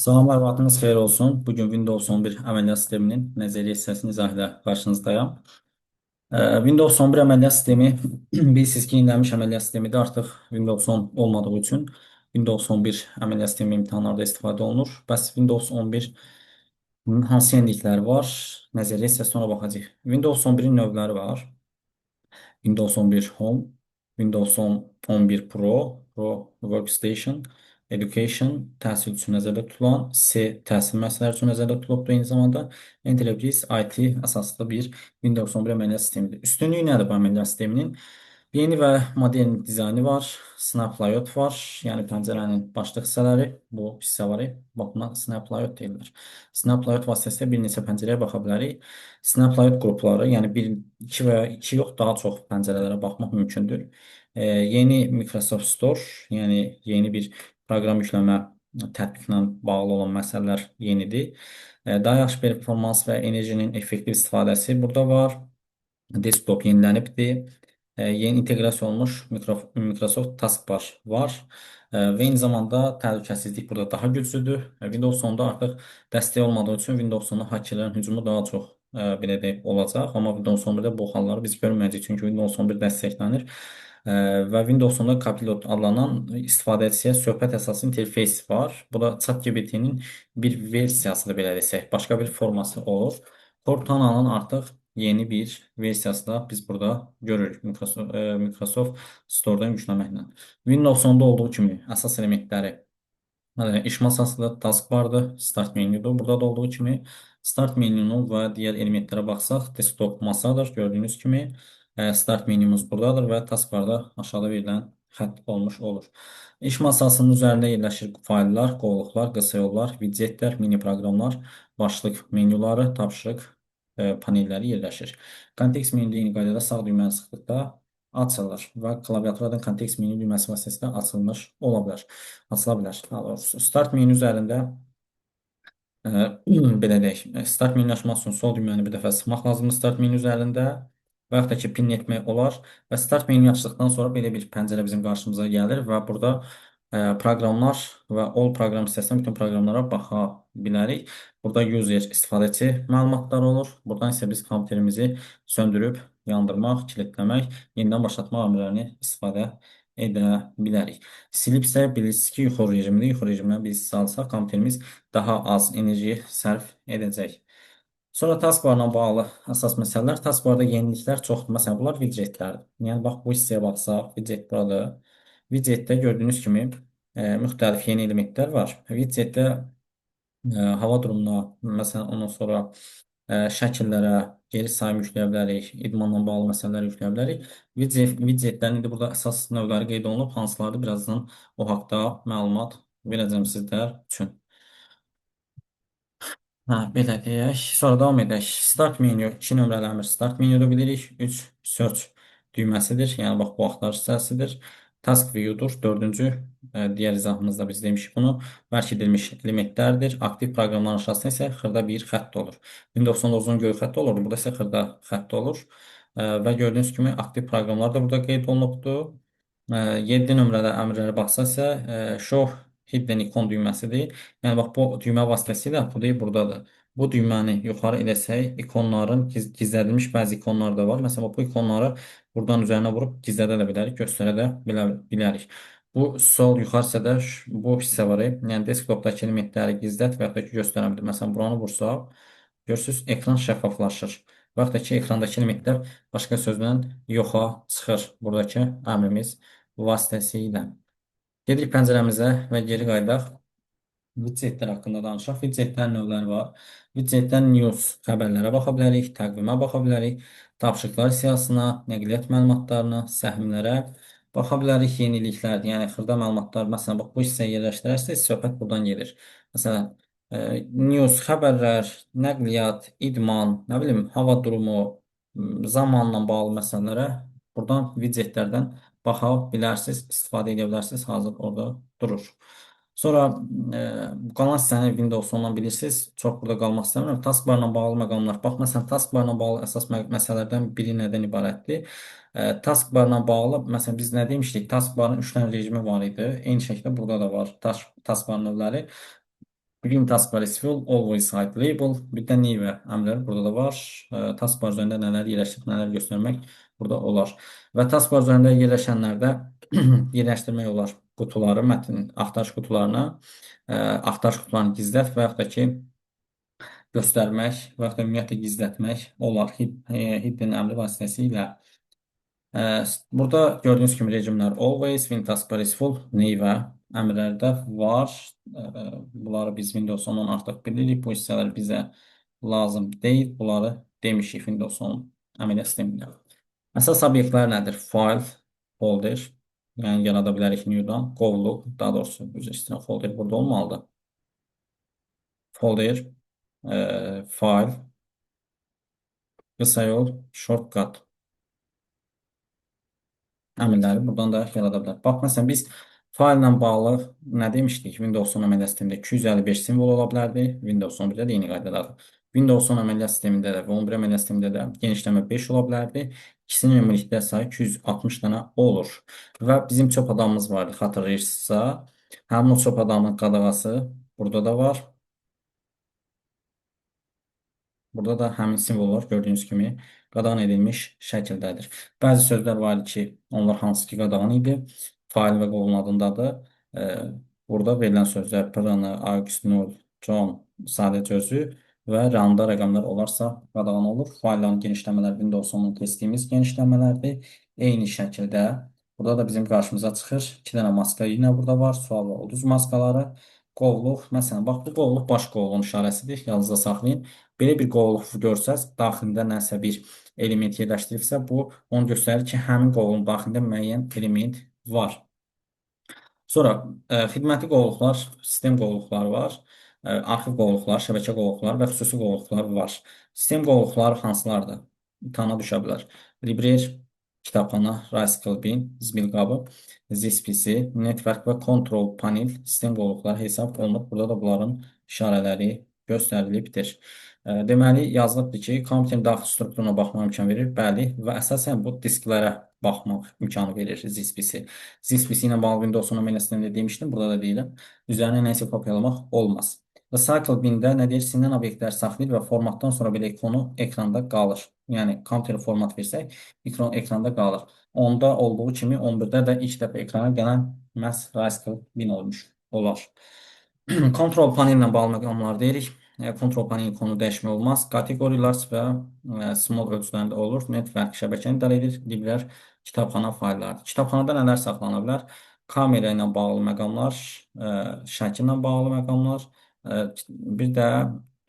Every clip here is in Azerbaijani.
Salamlar, vaxtınız xeyir olsun. Bugün Windows 11 əməliyyat sisteminin nəzəriyyə hissəsini izah ilə qarşınızdayım. Windows 11 əməliyyat sistemi bilirsiniz ki, yenilənmiş əməliyyat sistemidir. Artıq Windows 10 olmadığı üçün Windows 11 əməliyyat sistemi imtahanlarda istifadə olunur. Bəs Windows 11-in hansı yenilikləri var? Nəzəriyyə hissəsinə ona baxacağıq. Windows 11-in növləri var. Windows 11 Home, Windows 11 Pro, Pro Workstation, Education təhsil üçün nəzərdə tutulan, C təhsil müəssisələri üçün nəzərdə tutulubdur. Eyni zamanda Enterprise IT əsaslı bir Windows 11 əməliyyat sistemidir. Üstünlüyü nədir bu əməliyyat sisteminin? Yeni və modern dizaynı var, Snap Layout var, yəni pəncərənin başlıq hissələri, bu hissə var. Bax, buna Snap Layout deyirlər. Snap Layout vasitəsilə bir neçə pəncərəyə baxa bilərik. Snap Layout qrupları, yəni bir, iki və ya iki yox, daha çox pəncərələrə baxmaq mümkündür. Yeni Microsoft Store, yəni yeni bir proqram yükləmə tətbiqlə bağlı olan məsələlər yenidir. Daha yaxşı performans və enerjinin effektiv istifadəsi burada var. Desktop yenilənibdir. Yeni inteqrasiya olunmuş Microsoft Taskbar var. Və eyni zamanda təhlükəsizlik burada daha güclüdür. Windows 10-da artıq dəstək olmadığı üçün Windows 10-a hakerlərin hücumu daha çox belə deyək olacaq. Amma Windows 11-də bu halları biz görməyəcəyik, çünki Windows 11 dəstəklənir. Və Windows 10-da Copilot adlanan istifadəçiyə söhbət əsaslı interfeys var. Bu da ChatGPT-nin bir versiyasıdır, belə desək. Başqa bir forması olur. Cortana'nın artıq yeni bir versiyası da biz burada görürük Microsoft Store-dan yükləməklə. Windows 10-da olduğu kimi əsas elementləri iş masasıdır, taskbardır, start menyudur. Burada da olduğu kimi start menyunun və digər elementlərə baxsaq, desktop masadır. Gördüyünüz kimi start menyumuz buradadır və taskbarda aşağıda verilən xətt olmuş olur. İş masasının üzərində yerləşir fayllar, qovluqlar, qısa yollar, widgetlər, mini proqramlar, başlıq menyuları, tapşırıq panelləri yerləşir. Kontekst menüdə eyni qaydada sağ düyməni sıxdıqda açılır və klaviaturadan kontekst menü düyməsi vasitəsilə açılmış ola bilər. Açıla bilər. Daha doğrusu start menü üzərində belə deyək, start menü açmaq üçün sol düyməni bir dəfə sıxmaq lazımdır start menü üzərində və yaxud da ki, pin etmək olar və start menü açdıqdan sonra belə bir pəncərə bizim qarşımıza gəlir və burada proqramlar və all proqram hissəsindən bütün proqramlara baxa bilərik. Burada user istifadəçi məlumatları olur. Buradan isə biz kompüterimizi söndürüb, yandırmaq, kilitləmək, yenidən başlatmaq əmrlərini istifadə edə bilərik. Silibsə bilirsiniz ki, yuxarı rejimdə, yuxarı rejimdən biz salsaq, kompüterimiz daha az enerji sərf edəcək. Sonra taskbarla bağlı əsas məsələlər. Taskbarda yeniliklər çoxdur. Məsələn, bunlar widgetlərdir. Yəni, bax, bu hissəyə baxsaq, widget burada. Widgetdə gördüyünüz kimi müxtəlif yeni elementlər var. Widgetdə hava durumuna, məsələn, ondan sonra şəkillərə geri sayım yükləyə bilərik, idmanla bağlı məsələlər yükləyə bilərik. Widgetlərin indi burada əsas növləri qeyd olunub, hansılardır birazdan o haqda məlumat verəcəm sizlər üçün. Belə deyək. Sonra davam edək. Start menü 2 nömrəli əmr start menüdə bilirik. 3 search düyməsidir. Yəni bax bu axtarış hissəsidir. Task view-dur. Dördüncü digər izahımızda biz demişik bunu. Bərk edilmiş elementlərdir. Aktiv proqramların aşağısında isə xırda bir xətt olur. Windows-da uzun göy xətt olurdu. Burada isə xırda xətt olur. Və gördüyünüz kimi aktiv proqramlar da burada qeyd olunubdur. 7 nömrəli əmrlərə baxsa isə show hidden icon düyməsidir. Yəni bax bu düymə vasitəsilə bu deyil buradadır. Bu düyməni yuxarı eləsək, ikonların gizlədilmiş bəzi ikonlar da var. Məsələn, bu ikonları buradan üzərinə vurub gizlədə də bilərik, göstərə də bilərik. Bu sol yuxarı hissədə bu hissə var. Yəni desktopdakı elementləri gizlət və yaxud da ki, göstərə bilir. Məsələn, buranı vursaq, görürsünüz, ekran şəffaflaşır. Və yaxud da ki, ekrandakı elementlər başqa sözlə yoxa çıxır buradakı əmrimiz vasitəsilə. Gedirik pəncərəmizə və geri qayıdaq. Widgetlər haqqında danışaq. Widgetlərin növləri var. Widgetdən news xəbərlərə baxa bilərik, təqvimə baxa bilərik, tapşırıqlar siyahısına, nəqliyyat məlumatlarına, səhmlərə baxa bilərik, yeniliklər, yəni xırda məlumatlar. Məsələn, bax, bu hissəyə yerləşdirərsiniz, söhbət buradan gedir. Məsələn, news, xəbərlər, nəqliyyat, idman, nə bilim, hava durumu, zamanla bağlı məsələlərə buradan widgetlərdən baxa bilərsiniz, istifadə edə bilərsiniz, hazır orada durur. Sonra qalan hissəni Windows ondan bilirsiniz. Çox burada qalmaq istəmirəm. Taskbarla bağlı məqamlar. Bax, məsələn, taskbarla bağlı əsas məsələlərdən biri nədən ibarətdir? Taskbarla bağlı, məsələn, biz nə demişdik? Taskbarın 3 dənə rejimi var idi. Eyni şəkildə burada da var taskbar növləri. Green taskbar is full, always hide label. Bir də new əmrləri burada da var. Taskbar üzərində nələr yerləşdirib, nələr göstərmək burada olar. Və taskbar üzərində yerləşənlərdə yerləşdirmək olar qutuları, mətn axtarış qutularına, axtarış qutularını gizlət və yaxud da ki, göstərmək və yaxud da ümumiyyətlə gizlətmək olar hidden əmri vasitəsilə. Burada gördüyünüz kimi rejimlər always, WinTaskbar is full, neyvə əmrlərdə var. Bunları biz Windows 10-dan artıq bilirik. Bu hissələr bizə lazım deyil. Bunları demişik Windows 10 əməliyyat sistemində. Əsas obyektlər nədir? File, folder, yəni yarada bilərik new-dan, qovluq, daha doğrusu üzr istəyirəm, folder burada olmalıdır. Folder, file, qısa yol, shortcut əmrləri buradan da yarada bilər. Bax, məsələn, biz faillə bağlı nə demişdik? Windows 10 əməliyyat sistemində 255 simvol ola bilərdi. Windows 11-də də eyni qaydalardır. Windows 10 əməliyyat sistemində də və 11 əməliyyat sistemində də genişləmə 5 ola bilərdi. İkisinin ümumilikdə sayı 260 dənə olur. Və bizim çöp adamımız vardı, xatırlayırsınızsa. Həmin o çöp adamın qadağası burada da var. Burada da həmin simvollar gördüyünüz kimi qadağan edilmiş şəkildədir. Bəzi sözlər var idi ki, onlar hansı ki qadağan idi. Fail və qovun adındadır. Burada verilən sözlər Pırını, Augustinol, John, sadəcə özü və randa rəqəmlər olarsa qadağan olur. Faillərin genişləmələri Windows 10-un keçdiyimiz genişləmələrdir. Eyni şəkildə burada da bizim qarşımıza çıxır. 2 dənə maska yenə burada var. Sual və ulduz maskaları. Qovluq, məsələn, bax bu qovluq baş qovluğun işarəsidir. Yalnızca saxlayın. Belə bir qovluq görsəz, daxilində nəsə bir element yerləşdiribsə, bu onu göstərir ki, həmin qovluğun daxilində müəyyən element var. Sonra xidməti qovluqlar, sistem qovluqları var, arxiv qovluqlar, şəbəkə qovluqları və xüsusi qovluqlar var. Sistem qovluqları hansılardır? Tana düşə bilər. Librer, kitabxana, Rice Bin, Zbilqabı, ZSPC, Network və Control Panel sistem qovluqları hesab olunur. Burada da bunların işarələri göstərilibdir. Deməli, yazılıbdır ki, kompüterin daxil strukturuna baxmaq imkan verir. Bəli, və əsasən bu disklərə baxmaq imkanı verir ZSPC. ZSPC ilə bağlı Windows 10 əməliyyatında demişdim, burada da deyirəm. Üzərinə nəsə kopyalamaq olmaz. Recycle bin-də nə deyir? Silinen obyektlər saxlayır və formatdan sonra belə ikonu ekranda qalır. Yəni, kompüteri format versək, ekranda qalır. Onda olduğu kimi 11-də də ilk dəfə ekrana gələn məhz Recycle bin olmuş olar. Kontrol panellə bağlı məqamlar deyirik. Kontrol panel ikonu dəyişmək olmaz. Kateqoriyalar və small ölçülərində olur. Network şəbəkəni idarə edir. Liblər kitabxana faillərdir. Kitabxanada nələr saxlana bilər? Kamera ilə bağlı məqamlar, şəkil ilə bağlı məqamlar, bir də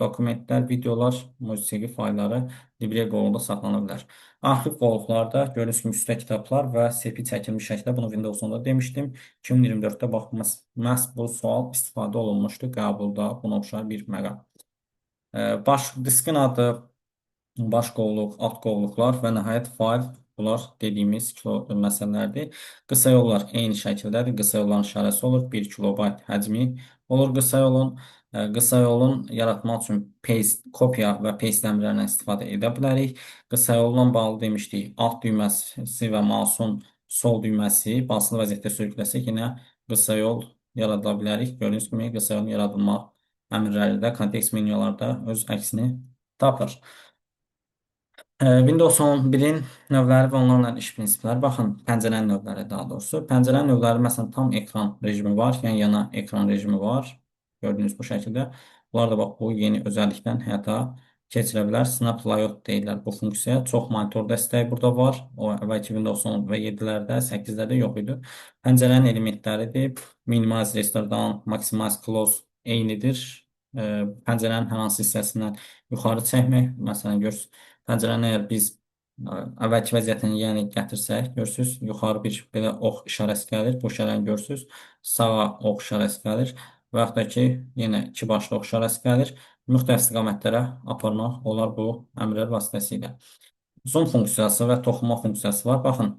dokumentlər, videolar, musiqi failləri librer qovluğunda saxlana bilər. Arxiv qovluqlarda gördüyünüz kimi üstə kitablar və sepi çəkilmiş şəkildə bunu Windows 10-da demişdim. 2024-də baxmaz, məhz bu sual istifadə olunmuşdu qəbulda buna oxşar bir məqam. Baş diskin adı, baş qovluq, alt qovluqlar və nəhayət fail bunlar dediyimiz məsələlərdir. Qısa yollar eyni şəkildədir. Qısa yolların işarəsi olur. 1 kilobayt həcmi olur qısa yolun. Qısa yolun yaratmaq üçün kopya və paste əmrlərindən istifadə edə bilərik. Qısa yolla bağlı demişdik. Alt düyməsi və mouse'un sol düyməsi basılı vəziyyətdə sürükləsək yenə qısa yol yarada bilərik. Gördüyünüz kimi qısa yolun yaradılmaq əmrləri də kontekst menülarda öz əksini tapır. Windows 11-in növləri və onlarla iş prinsipləri. Baxın, pəncərənin növləri daha doğrusu. Pəncərənin növləri, məsələn, tam ekran rejimi var, yəni yana ekran rejimi var. Gördüyünüz bu şəkildə. Bunlar da bax, bu yeni özəllikdən həyata keçirə bilər. Snap Layout deyirlər bu funksiyaya. Çox monitor dəstəyi burada var. O, əvvəlki Windows 10 və 7-lərdə, 8-lərdə yox idi. Pəncərənin elementləridir. Minimize, Restore Down, Maximize, Close eynidir. Pəncərənin hər hansı hissəsindən yuxarı çəkmək, məsələn, görürsünüz. Pəncərəni əgər biz əvvəlki vəziyyətini yəni gətirsək, görürsünüz, yuxarı bir belə ox işarəsi gəlir. Bu işarəni görürsünüz, sağa ox işarəsi gəlir və yaxud da ki, yenə iki başlı ox işarəsi gəlir. Müxtəlif istiqamətlərə aparmaq olar bu əmrlər vasitəsilə. Zoom funksiyası və toxunma funksiyası var. Baxın,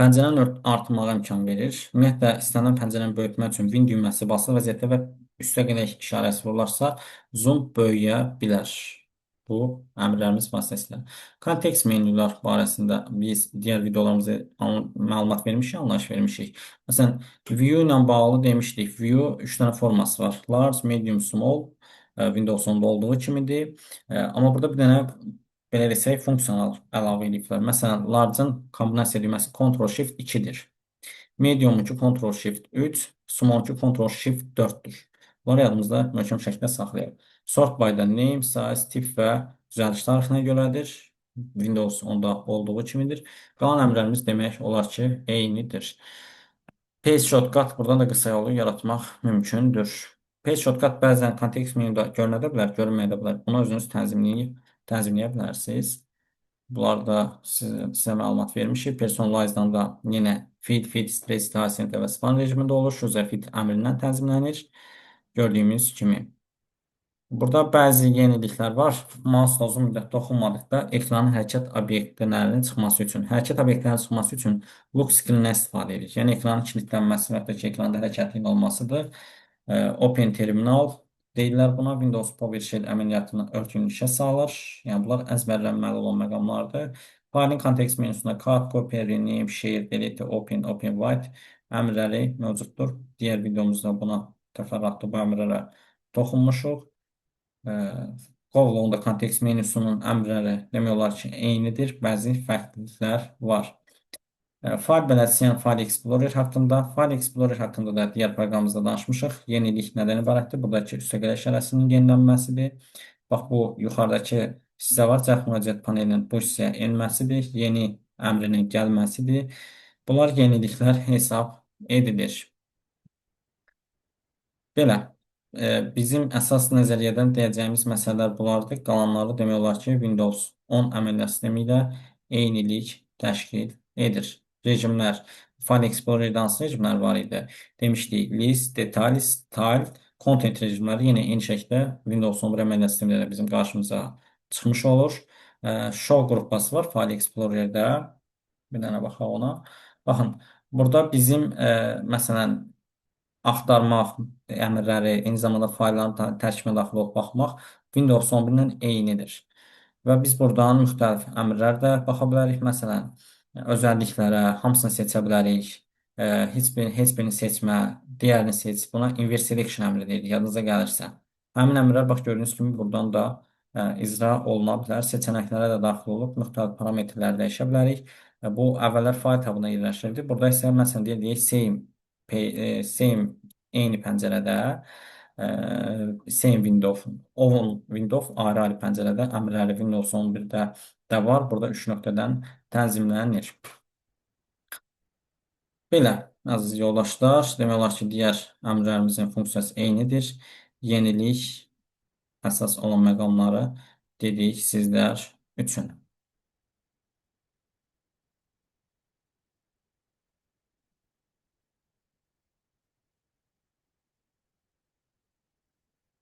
pəncərəni artırmağa imkan verir. Ümumiyyətlə, istənilən pəncərəni böyütmək üçün Win düyməsi basılı vəziyyətdə və üstə gələk işarəsi vurularsa, zoom böyüyə bilər. bu əmrlərimiz vasitəsilə. Kontekst menyular barəsində biz digər videolarımızda məlumat vermişik, anlayış vermişik. Məsələn, view ilə bağlı demişdik. View 3 dənə forması var. Large, medium, small. Windows 10-da olduğu kimidir. Amma burada bir dənə belə desək, funksiyanal əlavə ediblər. Məsələn, large-ın kombinasiya düyməsi Ctrl-Shift 2-dir. Medium-unki Ctrl-Shift 3, small-unki Ctrl-Shift 4-dür. Bunları yadımızda möhkəm şəkildə saxlayaq. Sort by the name, size, tip və düzəliş tarixinə görədir. Windows 10-da olduğu kimidir. Qalan əmrlərimiz demək olar ki, eynidir. Page shortcut buradan da qısa yolu yaratmaq mümkündür. Page shortcut bəzən kontekst menyuda görünə də bilər, görünməyə də bilər. Bunu özünüz tənzimləyə bilərsiniz. Bunlarda sizə məlumat vermişik. Personalize-dan da yenə feed, stress, center və span rejimində olur. User feed əmrindən tənzimlənir. Gördüyümüz kimi. Burada bəzi yeniliklər var. Mouse uzun müddət toxunmadıqda ekranın hərəkət obyektlərinin çıxması üçün, hərəkət obyektlərinin çıxması üçün lock screen-dən istifadə edirik. Yəni ekranın kilitlənməsi və ya da ki, ekranda hərəkətliyin olmasıdır. Open terminal deyirlər buna. Windows PowerShell əməliyyatını örtünüşə salır. Yəni bunlar əzbərlənməli olan məqamlardır. Faylın kontekst menüsündə cut, copy, rename, share, delete, open, white əmrləri mövcuddur. Digər videomuzda buna təfərrüatlı bu əmrlərə toxunmuşuq. Qovluğunda kontekst menüsünün əmrləri demək olar ki, eynidir. Bəzi fərqliliklər var. Fayl bələdçisi, File Explorer haqqında. File Explorer haqqında da digər proqramımızda danışmışıq. Yenilik nədən ibarətdir? Buradakı üstəgələ işarəsinin yenilənməsidir. Bax, bu yuxarıdakı hissə var. Cəh müraciət panelinin bu hissəyə enməsidir. Yeni əmrinin gəlməsidir. Bunlar yeniliklər hesab edilir. Belə, bizim əsas nəzəriyyədən deyəcəyimiz məsələlər bunlardır. Qalanları demək olar ki, Windows 10 əməliyyat sistemi ilə eynilik təşkil edir. Rejimlər, File Explorer-də hansı rejimlər var idi? Demişdik, list, details, tile, content rejimləri yenə eyni şəkildə Windows 11 əməliyyat sistemində də bizim qarşımıza çıxmış olur. Show qrupası var File Explorer-də. Bir dənə baxaq ona. Baxın, burada bizim, məsələn, axtarmaq əmrləri, eyni zamanda faylların tərkibinə daxil olub baxmaq Windows 11 ilə eynidir. Və biz buradan müxtəlif əmrlər də baxa bilərik. Məsələn, özəlliklərə hamısını seçə bilərik. Heç birini seçmə, digərini seç. Buna inverse selection əmri deyirik, yadınıza gəlirsə. Həmin əmrlər bax gördüyünüz kimi buradan da icra oluna bilər. Seçənəklərə də daxil olub müxtəlif parametrləri dəyişə bilərik. Bu əvvəllər fayl tabına yerləşdirildi. Burada isə məsələn deyək same eyni pəncərədə same window ayrı-ayrı pəncərədə əmrləri Windows 11-də də var. Burada 3 nöqtədən tənzimlənir. Belə, əziz yoldaşlar, demək olar ki, digər əmrlərimizin funksiyası eynidir. Yenilik əsas olan məqamları dedik sizlər üçün.